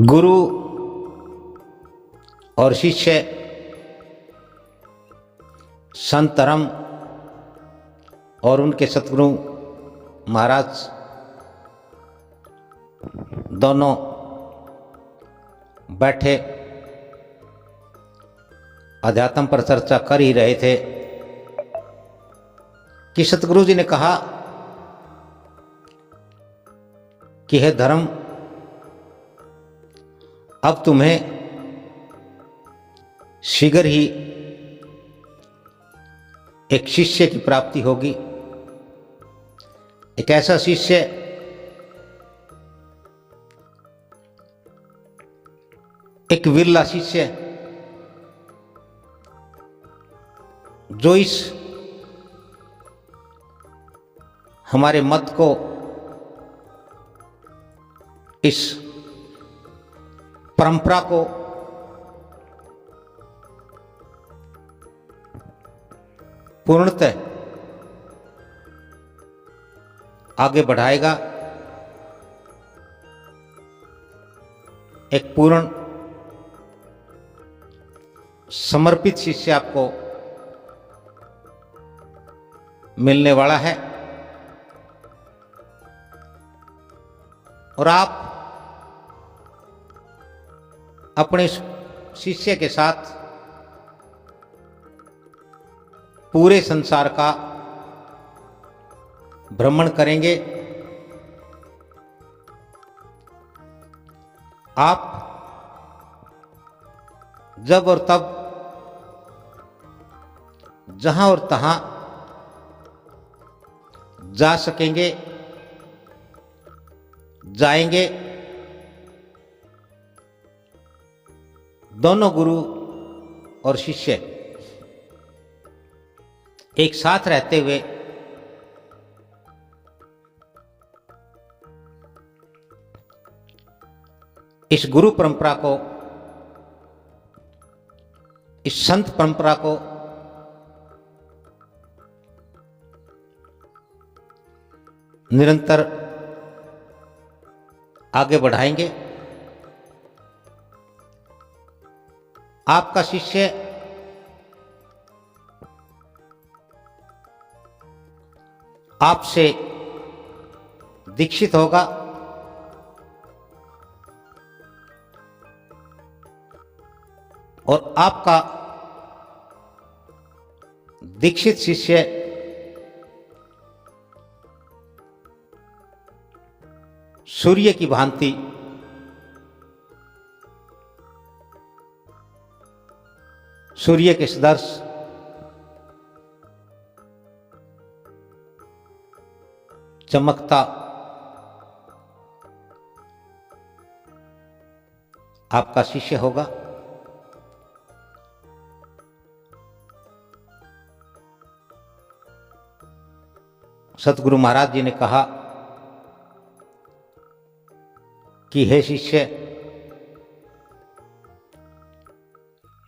गुरु और शिष्य संत धर्म और उनके सतगुरु महाराज दोनों बैठे अध्यात्म पर चर्चा कर ही रहे थे कि सतगुरु जी ने कहा कि हे धर्म, अब तुम्हें शीघ्र ही एक शिष्य की प्राप्ति होगी। एक ऐसा शिष्य एक विरला शिष्य जो इस हमारे मत को, इस परंपरा को पूर्णतः आगे बढ़ाएगा। एक पूर्ण समर्पित शिष्य आपको मिलने वाला है और आप अपने शिष्य के साथ पूरे संसार का भ्रमण करेंगे। आप जब और तब, जहां और तहां जा सकेंगे, जाएंगे। दोनों गुरु और शिष्य एक साथ रहते हुए इस गुरु परंपरा को, इस संत परंपरा को निरंतर आगे बढ़ाएंगे। आपका शिष्य आपसे दीक्षित होगा और आपका दीक्षित शिष्य सूर्य की भांति सूर्य के सदृश चमकता आपका शिष्य होगा। सतगुरु महाराज जी ने कहा कि हे शिष्य,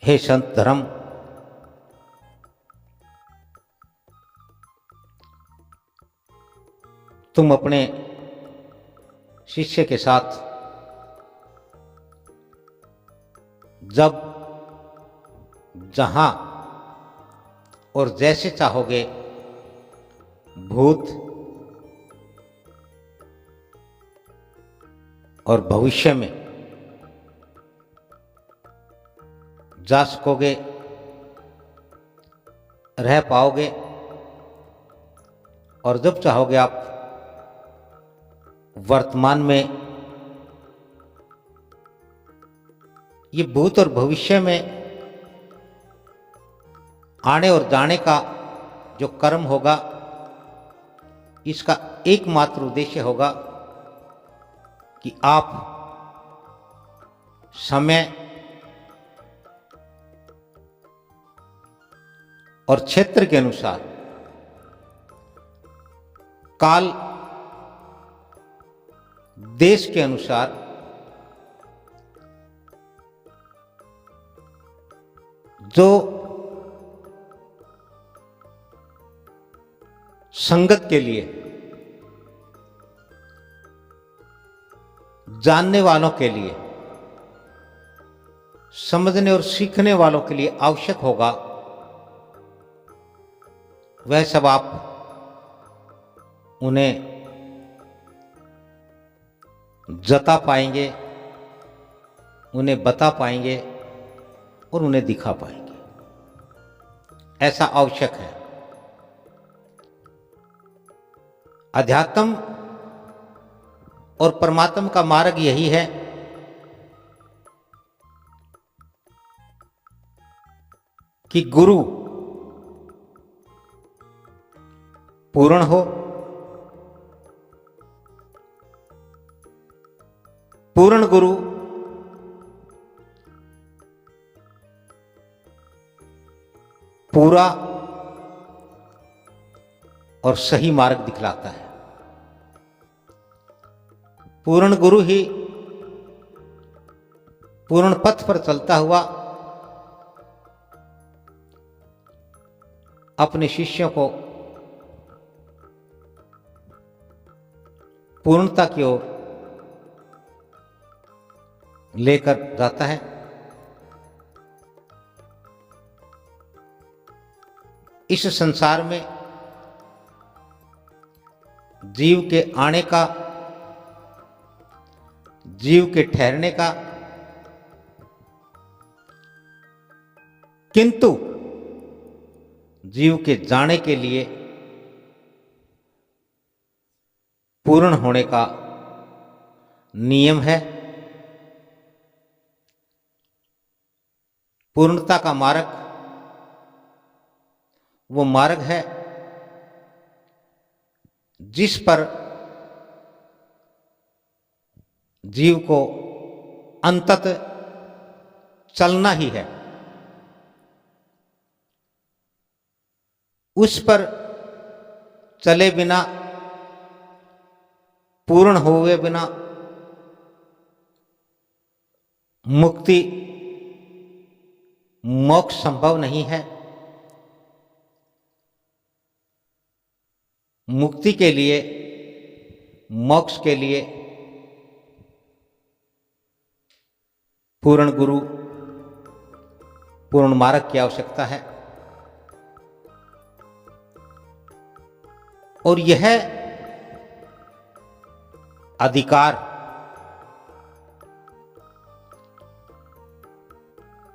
हे संत धर्म, तुम अपने शिष्य के साथ जब, जहां और जैसे चाहोगे भूत और भविष्य में जा सकोगे, रह पाओगे और जब चाहोगे आप वर्तमान में ये भूत और भविष्य में आने और जाने का जो कर्म होगा, इसका एकमात्र उद्देश्य होगा कि आप समय और क्षेत्र के अनुसार, काल देश के अनुसार जो संगत के लिए, जानने वालों के लिए समझने और सीखने वालों के लिए आवश्यक होगा, वह सब आप उन्हें जता पाएंगे, उन्हें बता पाएंगे और उन्हें दिखा पाएंगे। ऐसा आवश्यक है। अध्यात्म और परमात्मा का मार्ग यही है कि गुरु पूर्ण हो, पूर्ण गुरु पूरा और सही मार्ग दिखलाता है। पूर्ण गुरु ही पूर्ण पथ पर चलता हुआ अपने शिष्यों को पूर्णता की ओर लेकर जाता है। इस संसार में जीव के आने का, जीव के ठहरने का, किंतु जीव के जाने के लिए पूर्ण होने का नियम है। पूर्णता का मार्ग वो मार्ग है जिस पर जीव को अंततः चलना ही है। उस पर चले बिना, पूर्ण हुए बिना मुक्ति, मोक्ष संभव नहीं है। मुक्ति के लिए, मोक्ष के लिए पूर्ण गुरु, पूर्ण मार्ग की आवश्यकता है। और यह अधिकार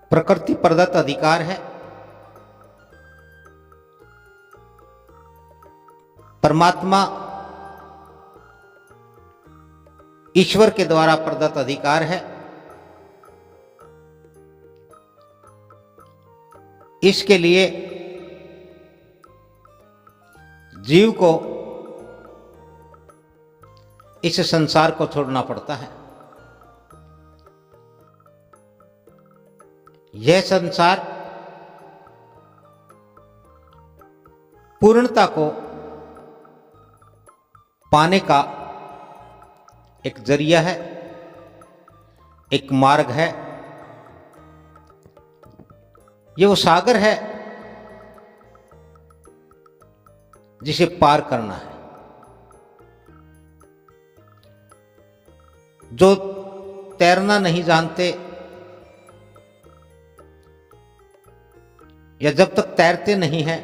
प्रकृति प्रदत्त अधिकार है। परमात्मा ईश्वर के द्वारा प्रदत्त अधिकार है। इसके लिए जीव को इस संसार को छोड़ना पड़ता है। यह संसार पूर्णता को पाने का एक जरिया है, एक मार्ग है। यह वो सागर है जिसे पार करना है। जो तैरना नहीं जानते या जब तक तैरते नहीं हैं,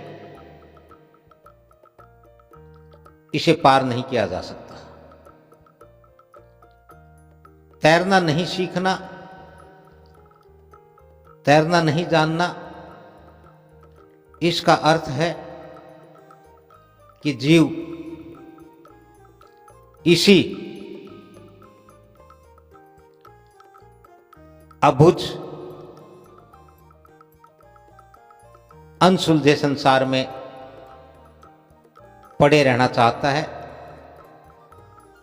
इसे पार नहीं किया जा सकता। तैरना नहीं सीखना, तैरना नहीं जानना, इसका अर्थ है कि जीव इसी अबुझ अनसुलझे संसार में पड़े रहना चाहता है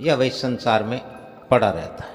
या वह इस संसार में पड़ा रहता है।